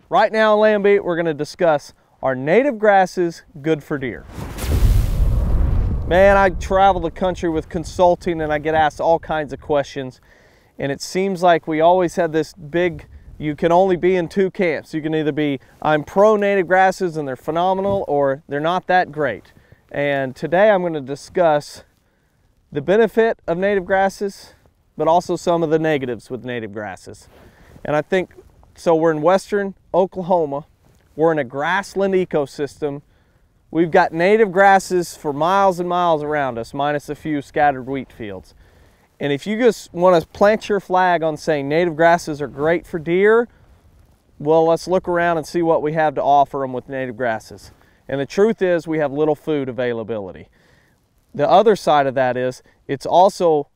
Right now on Land Beat, we're going to discuss, are native grasses good for deer? Man, I travel the country with consulting and I get asked all kinds of questions, and it seems like we always have this big, you can only be in two camps. You can either be, I'm pro native grasses and they're phenomenal, or they're not that great. And today I'm going to discuss the benefit of native grasses, but also some of the negatives with native grasses. And I think, so we're in western Oklahoma, we're in a grassland ecosystem. We've got native grasses for miles and miles around us, minus a few scattered wheat fields. And if you just want to plant your flag on saying native grasses are great for deer, well, let's look around and see what we have to offer them with native grasses. And the truth is, we have little food availability. The other side of that is, it's also,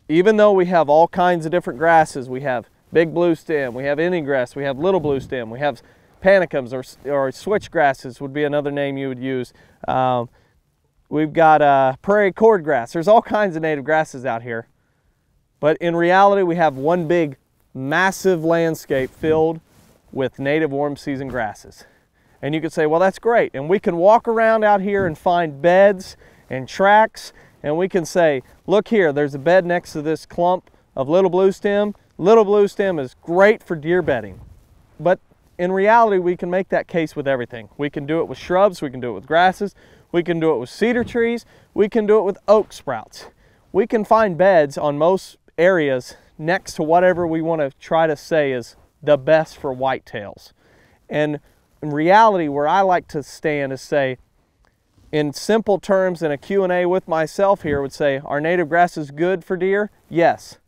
even though we have all kinds of different grasses, we have big blue stem, we have Indian grass, we have little blue stem, we have panicums or switch grasses would be another name you would use. We've got prairie cordgrass. There's all kinds of native grasses out here. But in reality, we have one big, massive landscape filled with native warm season grasses. And you could say, well, that's great. And we can walk around out here and find beds and tracks, and we can say, look here, there's a bed next to this clump of little blue stem. Little blue stem is great for deer bedding. But in reality, we can make that case with everything. We can do it with shrubs, we can do it with grasses, we can do it with cedar trees, we can do it with oak sprouts. We can find beds on most areas next to whatever we want to try to say is the best for whitetails. And in reality, where I like to stand is say, in simple terms, in a Q&A with myself here, would say, are native grasses good for deer? Yes.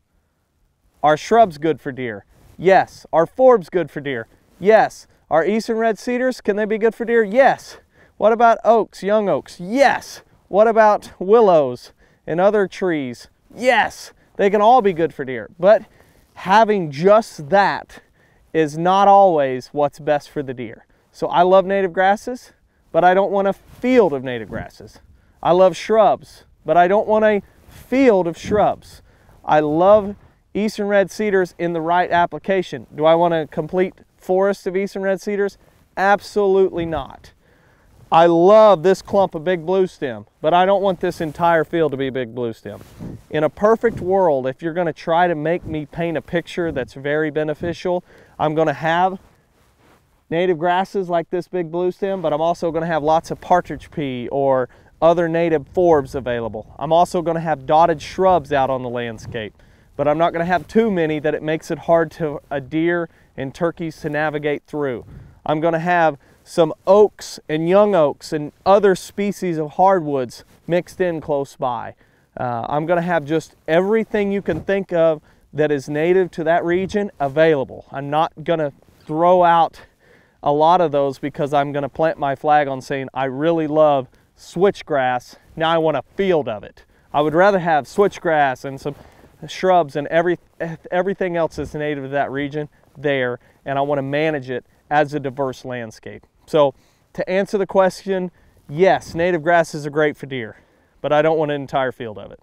Are shrubs good for deer? Yes. Are forbs good for deer? Yes. Are eastern red cedars, can they be good for deer? Yes. What about oaks, young oaks? Yes. What about willows and other trees? Yes. They can all be good for deer. But having just that is not always what's best for the deer. So I love native grasses, but I don't want a field of native grasses. I love shrubs, but I don't want a field of shrubs. I love eastern red cedars in the right application. Do I want a complete forest of eastern red cedars? Absolutely not. I love this clump of big blue stem, but I don't want this entire field to be big blue stem. In a perfect world, if you're going to try to make me paint a picture that's very beneficial, I'm going to have native grasses like this big blue stem, but I'm also going to have lots of partridge pea or other native forbs available. I'm also going to have dotted shrubs out on the landscape, but I'm not going to have too many that it makes it hard to a deer and turkeys to navigate through. I'm going to have some oaks and young oaks and other species of hardwoods mixed in close by. I'm going to have just everything you can think of that is native to that region available. I'm not going to throw out a lot of those because I'm going to plant my flag on saying I really love switchgrass. Now I want a field of it. I would rather have switchgrass and some shrubs and everything else that's native to that region there, and I want to manage it as a diverse landscape. So to answer the question, yes, native grasses are great for deer, but I don't want an entire field of it.